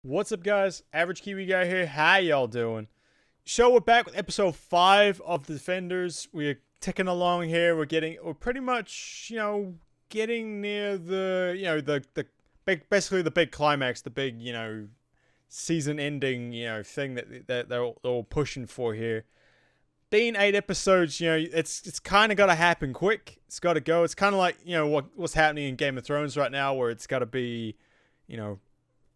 What's up, guys? Average Kiwi Guy here. How y'all doing? So we're back with episode 5 of the Defenders. We're ticking along here. We're pretty much, getting near the basically the big climax, the big, season ending, thing that they're all pushing for here. Being 8 episodes, it's kind of got to happen quick. It's got to go. It's kind of like, what's happening in Game of Thrones right now, where it's got to be,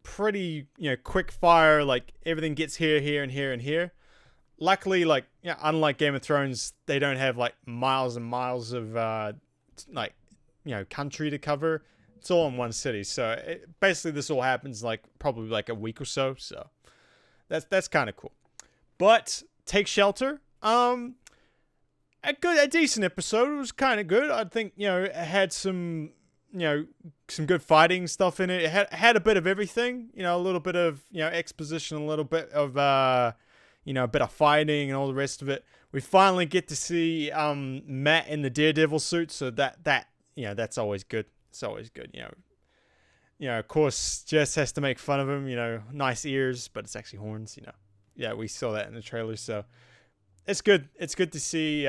pretty quick fire, like everything gets here and here. Luckily, unlike Game of Thrones, they don't have like miles and miles of country to cover. It's all in one city, so basically this all happens like probably like a week or so. So that's kind of cool. But Take Shelter, a decent episode. It was kind of good. I think it had some some good fighting stuff in it. It had a bit of everything, a little bit of, exposition, a little bit of, a bit of fighting and all the rest of it. We finally get to see, Matt in the Daredevil suit. So that's always good. It's always good, of course, Jess has to make fun of him, nice ears, but it's actually horns, Yeah, we saw that in the trailer. So it's good. It's good to see,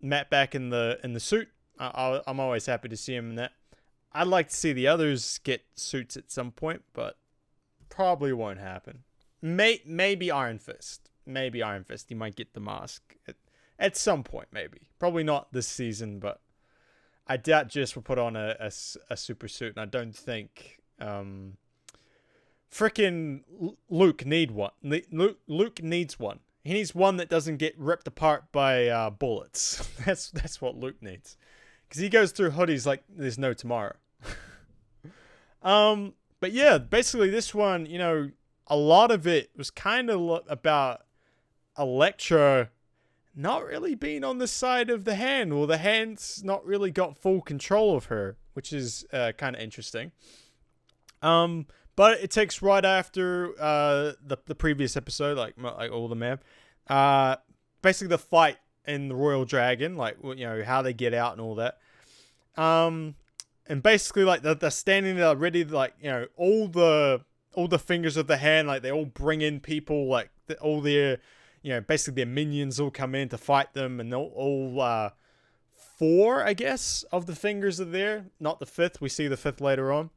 Matt back in the suit. I'm always happy to see him in that. I'd like to see the others get suits at some point, but probably won't happen. Maybe Iron Fist. Maybe Iron Fist. He might get the mask at some point, maybe. Probably not this season, but I doubt Jess will put on a super suit, and I don't think frickin' Luke need one. Luke needs one. He needs one that doesn't get ripped apart by bullets. That's what Luke needs. Because he goes through hoodies like there's no tomorrow. But yeah, basically this one, a lot of it was kind of about Elektra not really being on the side of the Hand. Well, the Hand's not really got full control of her, which is kind of interesting. But it takes right after the previous episode, like all the map. Basically the fight in the Royal Dragon, like how they get out and all that. And basically like they're standing there ready, like all the fingers of the Hand, like they all bring in people, like all their basically their minions all come in to fight them, and all 4, I guess, of the fingers are there, not the 5th. We see the 5th later on.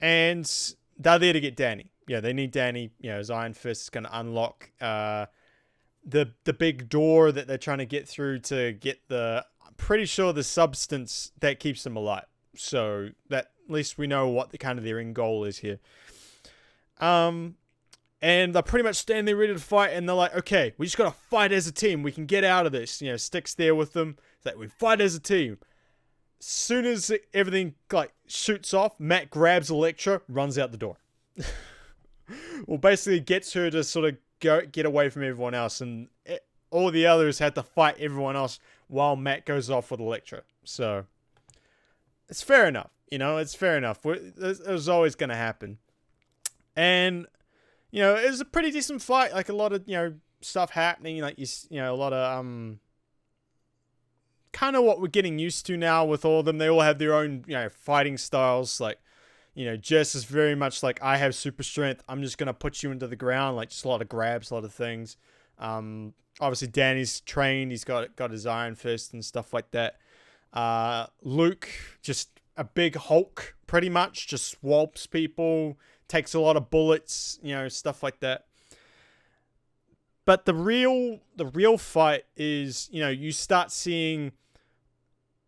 And they're there to get Danny. Yeah, they need Danny. As Iron Fist is going to unlock the big door that they're trying to get through to get I'm pretty sure the substance that keeps them alive. So that at least we know what the kind of their end goal is here. And they're pretty much standing there ready to fight, and they're like, okay, we just gotta fight as a team. We can get out of this. Stick's there with them. It's like, we fight as a team. Soon as everything like shoots off, Matt grabs Elektra, runs out the door. Well, basically gets her to sort of get away from everyone else, and all the others had to fight everyone else while Matt goes off with Elektra. So it's fair enough. It's fair enough. It was always going to happen. And, it was a pretty decent fight. Like a lot of, stuff happening. Like, a lot of, kind of what we're getting used to now with all of them. They all have their own, fighting styles. Like, Jess is very much like, I have super strength. I'm just going to put you into the ground. Like, just a lot of grabs, a lot of things. Obviously, Danny's trained. He's got his Iron Fist and stuff like that. Luke, just a big Hulk, pretty much. Just swamps people. Takes a lot of bullets, stuff like that. But the real fight is, you start seeing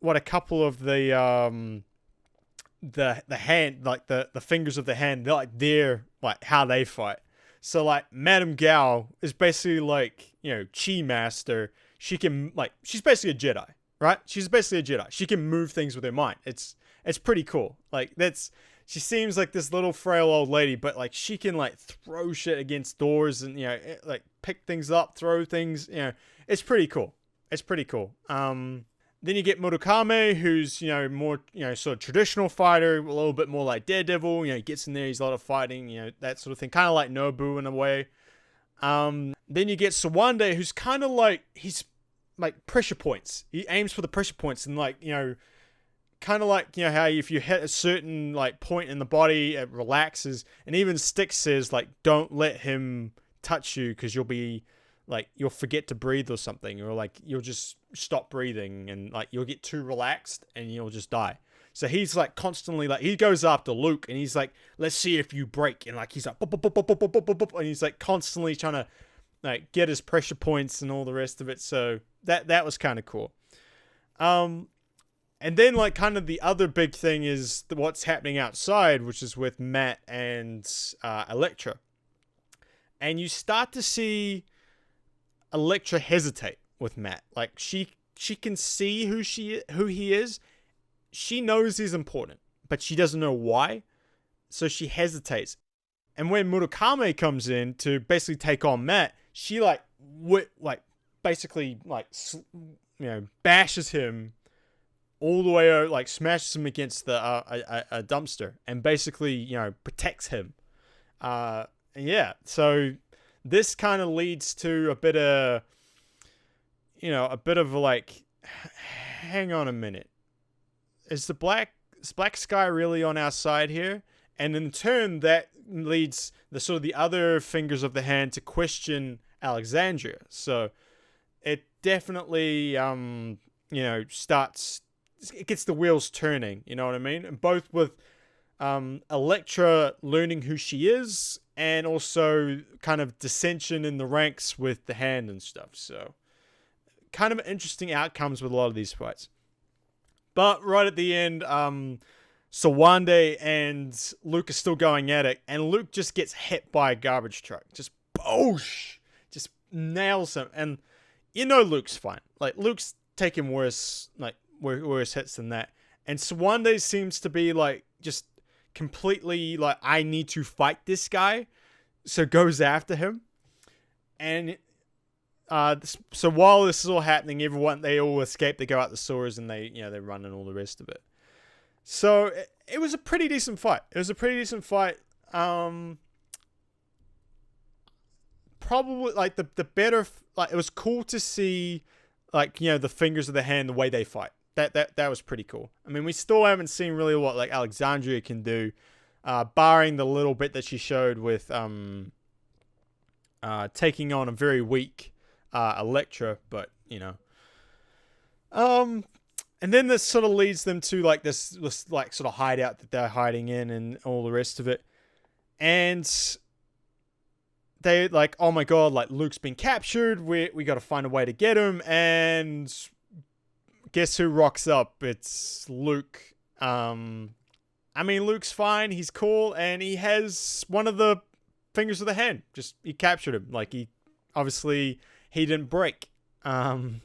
what a couple of the Hand, like the fingers of the Hand, they're like how they fight. So like Madame Gao is basically like, Chi Master. She can she's basically a Jedi, right? She's basically a Jedi. She can move things with her mind. It's pretty cool. Like she seems like this little frail old lady, but like she can like throw shit against doors and like pick things up, throw things. It's pretty cool. It's pretty cool. Then you get Murakami, who's more sort of traditional fighter, a little bit more like Daredevil. He gets in there, he's a lot of fighting, that sort of thing, kind of like Nobu in a way. Then you get Sawande, who's kind of like he's like pressure points. He aims for the pressure points and kind of like, you know, how if you hit a certain like point in the body, it relaxes. And even Styx says like, don't let him touch you because you'll forget to breathe or something, or like you'll just stop breathing and like you'll get too relaxed and you'll just die. So he's like constantly like, he goes after Luke and he's like, let's see if you break. And like, he's like, bop, bop, bop, bop, bop, bop, bop, bop, and he's like constantly trying to like get his pressure points and all the rest of it. So that was kind of cool. And then like kind of the other big thing is what's happening outside, which is with Matt and Elektra. And you start to see Elektra hesitate with Matt. Like she can see who he is. She knows he's important, but she doesn't know why. So she hesitates. And when Murakami comes in to basically take on Matt, she basically bashes him all the way, like smashes him against a dumpster and basically, protects him. So this kind of leads to a bit of like, hang on a minute. Is the black sky really on our side here? And in turn, that leads the other fingers of the hand to question Alexandria. So it definitely, it gets the wheels turning. You know what I mean? And both with Elektra learning who she is, and also kind of dissension in the ranks with the hand and stuff. So kind of interesting outcomes with a lot of these fights. But right at the end, Sawande and Luke are still going at it, and Luke just gets hit by a garbage truck. Just boosh! Just nails him. And Luke's fine. Like, Luke's taking worse hits than that. And Sawande seems to be like just completely like, I need to fight this guy, so goes after him. And so while this is all happening, they all escape. They go out the sewers and they run and all the rest of it. So it was a pretty decent fight. Probably like the better, like, it was cool to see, like, the fingers of the hand, the way they fight. That was pretty cool. I mean, we still haven't seen really what like Alexandria can do, barring the little bit that she showed with taking on a very weak Elektra, but and then this sort of leads them to like this like sort of hideout that they're hiding in and all the rest of it. And they like, oh my god, like Luke's been captured. We got to find a way to get him. And guess who rocks up? It's Luke. I mean, Luke's fine. He's cool, and he has one of the fingers of the hand. Just he captured him. Like he didn't break. And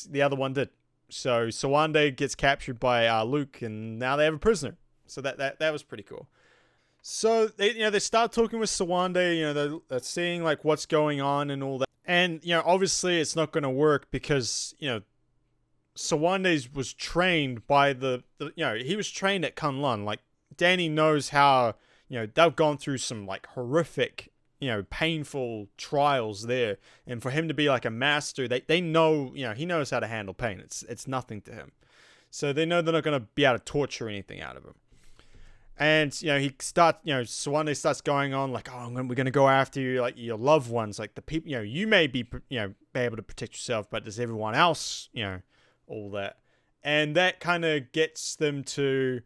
the other one did. So Sawande gets captured by Luke, and now they have a prisoner. So that was pretty cool. So they start talking with Sawande. They're seeing like what's going on and all that. And obviously it's not going to work because Sawande was trained by he was trained at Kunlun. Like Danny knows how they've gone through some like horrific painful trials there, and for him to be like a master, they know, he knows how to handle pain. It's nothing to him. So they know they're not going to be able to torture anything out of him. And Sawande starts going on like, oh, we're going to go after you, like your loved ones, like the people, you may be able to protect yourself, but does everyone else, all that. And that kind of gets them to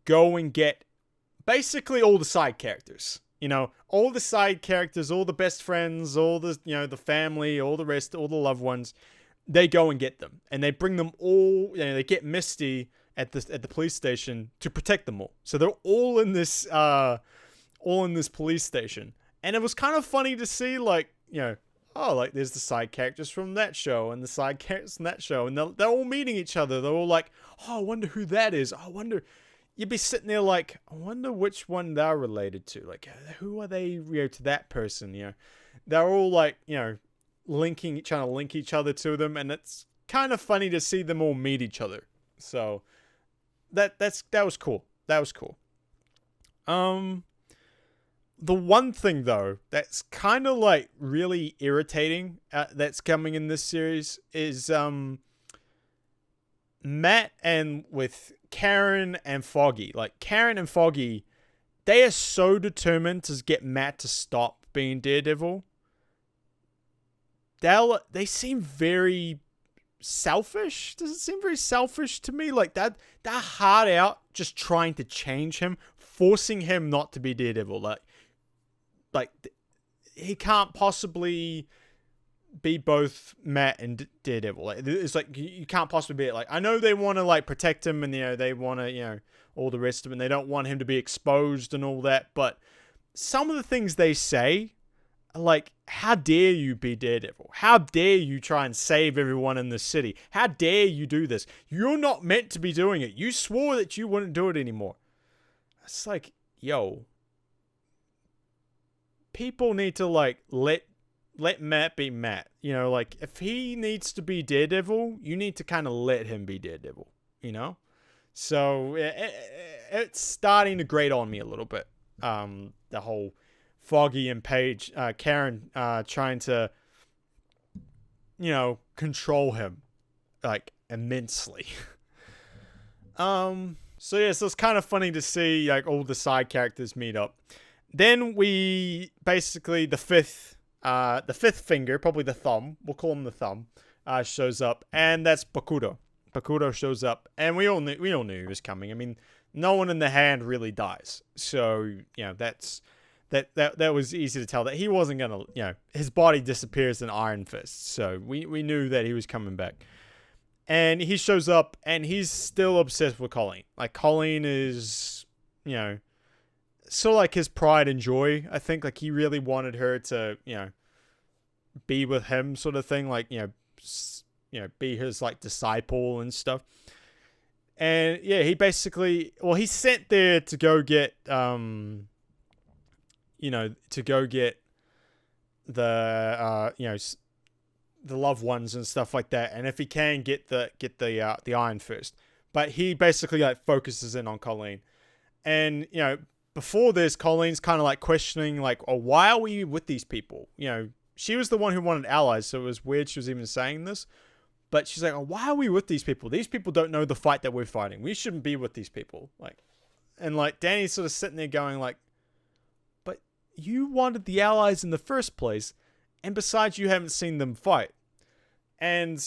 go and get basically all the side characters. All the side characters, all the best friends, all the, the family, all the rest, all the loved ones, they go and get them. And they bring them all, they get Misty at the police station to protect them all. So they're all in this police station. And it was kind of funny to see, like, like there's the side characters from that show and the side characters from that show. And they're all meeting each other. They're all like, oh, I wonder who that is. I wonder... You'd be sitting there like, I wonder which one they're related to. Like, who are they to that person? They're all like, trying to link each other to them, and it's kind of funny to see them all meet each other. So that was cool. That was cool. The one thing though that's kind of like really irritating that's coming in this series is Matt and with Karen and Foggy. Like, Karen and Foggy, they are so determined to get Matt to stop being Daredevil. They seem very selfish. Does it seem very selfish to me? Like, they're hard out just trying to change him, forcing him not to be Daredevil. Like he can't possibly be both Matt and Daredevil. Like, it's like you can't possibly be it. Like, I know they want to like protect him, and they want to all the rest of it, and they don't want him to be exposed and all that. But some of the things they say, like, how dare you be Daredevil? How dare you try and save everyone in the city? How dare you do this? You're not meant to be doing it. You swore that you wouldn't do it anymore. It's like, yo, people need to like let Matt be Matt. Like, if he needs to be Daredevil, you need to kind of let him be Daredevil, So it's starting to grate on me a little bit. The whole Foggy and Karen trying to, control him, like, immensely. So it's kind of funny to see, like, all the side characters meet up. Then we basically, the fifth finger, probably the thumb, we'll call him the thumb, shows up, and that's Bakura. Bakura shows up, and we all knew he was coming. I mean, no one in the hand really dies, so that was easy to tell that he wasn't gonna, his body disappears in Iron Fist, so we knew that he was coming back. And he shows up, and he's still obsessed with Colleen. Like, Colleen is, sort of like his pride and joy, I think. Like, he really wanted her to, be with him, sort of thing. Like, be his, like, disciple and stuff. And, yeah, he basically, he's sent there to go get, the, the loved ones and stuff like that. And if he can get the Iron Fist. But he basically, like, focuses in on Colleen. And, before this, Colleen's kind of like questioning, like, oh, why are we with these people? She was the one who wanted allies, so it was weird she was even saying this. But she's like, oh, why are we with these people? These people don't know the fight that we're fighting. We shouldn't be with these people. And Danny's sort of sitting there going, like, but you wanted the allies in the first place, and besides, you haven't seen them fight. And,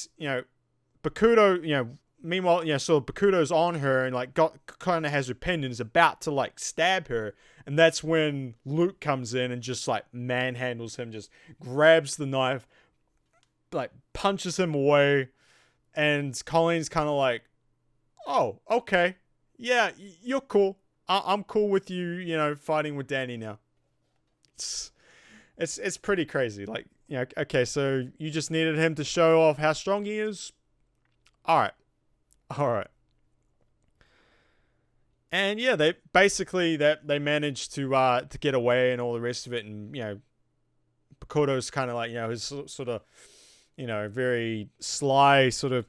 Bakura, meanwhile, so Bakura's on her and, like, kind of has her pinned and is about to, like, stab her. And that's when Luke comes in and just, like, manhandles him, just grabs the knife, like, punches him away. And Colleen's kind of like, oh, okay. Yeah, you're cool. I'm cool with you, fighting with Danny now. It's pretty crazy. Like, okay, so you just needed him to show off how strong he is? All right. And yeah, they basically they managed to get away and all the rest of it, and Bakura's kind of like his sort of very sly sort of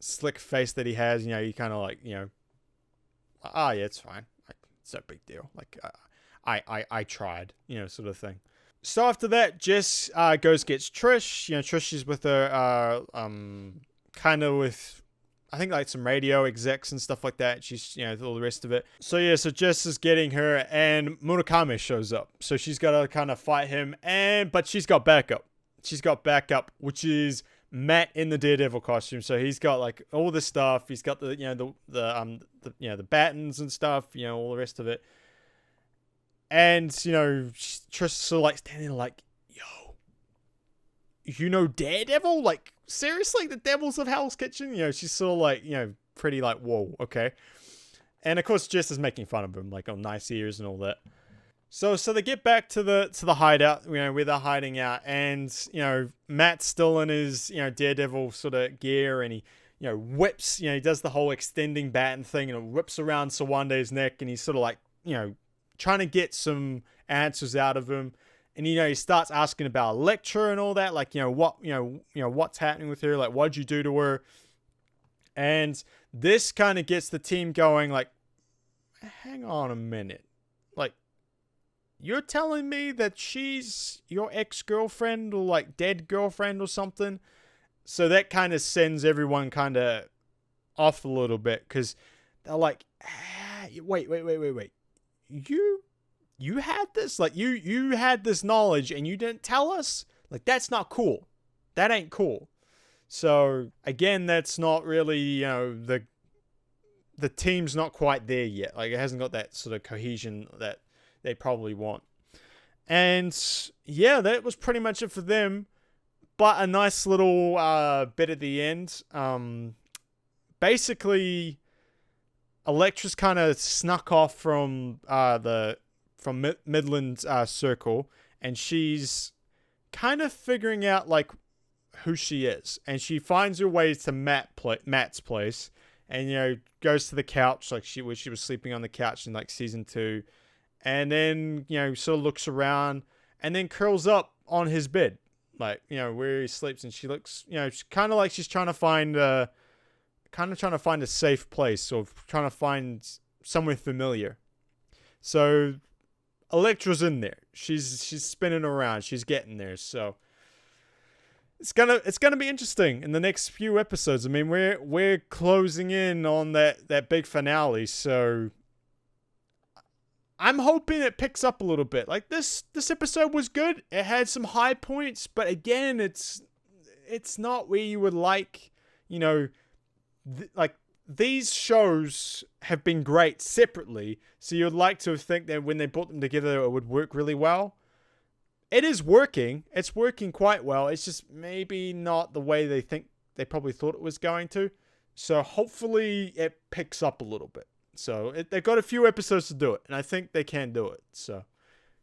slick face that he has. He kind of like yeah, it's fine, like, it's no big deal. Like I tried, sort of thing. So after that, Jess goes gets Trish. Trish is with her kind of with, I think, like, some radio execs and stuff like that. She's, all the rest of it. So yeah, so Jess is getting her, and Murakami shows up. So she's got to kind of fight him, but she's got backup. Which is Matt in the Daredevil costume. So he's got, like, all this stuff. He's got the the battens and stuff. All the rest of it. And Trish sort of like standing there like, yo, Daredevil? Like, seriously, the Devils of Hell's Kitchen? She's sort of like, pretty like, whoa, okay. And of course, Jess is making fun of him, like, on nice ears and all that. So they get back to the hideout, where they're hiding out, and Matt's still in his Daredevil sort of gear, and he whips, he does the whole extending baton thing, and it whips around Sawande's neck, and he's sort of like trying to get some answers out of him. And, he starts asking about Elektra and all that. Like, what's happening with her? Like, what'd you do to her? And this kind of gets the team going, like, hang on a minute. Like, you're telling me that she's your ex-girlfriend or, like, dead girlfriend or something? So that kind of sends everyone kind of off a little bit because they're like, wait. You had this? Like, you had this knowledge and you didn't tell us? Like, that's not cool. That ain't cool. So, again, that's not really, the team's not quite there yet. Like, it hasn't got that sort of cohesion that they probably want. And, yeah, that was pretty much it for them. But a nice little bit at the end. Basically, Electra's kind of snuck off from Midland's circle, and she's kind of figuring out like who she is, and she finds her way to Matt's place, and goes to the couch like she was sleeping on the couch in like season 2, and then sort of looks around, and then curls up on his bed, like where he sleeps, and she looks kind of like she's trying to find a safe place, or trying to find somewhere familiar. So Electra's in there. She's spinning around. She's getting there. So it's gonna be interesting in the next few episodes. I mean, we're closing in on that big finale. So I'm hoping it picks up a little bit. Like this episode was good. It had some high points, but again, it's not where you would like. Like these shows have been great separately, so you'd like to think that when they brought them together it would work really well. It is working. It's working quite well. It's just maybe not the way they probably thought it was going to. So hopefully it picks up a little bit. So they've got a few episodes to do it, and I think they can do it. So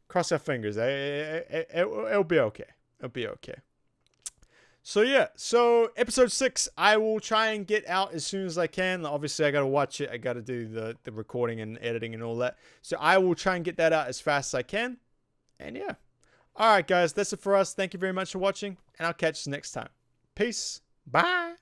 cross our fingers. It'll be okay. It'll be okay. So yeah, episode 6, I will try and get out as soon as I can. Obviously, I got to watch it. I got to do the recording and editing and all that. So I will try and get that out as fast as I can. And yeah. All right, guys, that's it for us. Thank you very much for watching, and I'll catch you next time. Peace. Bye.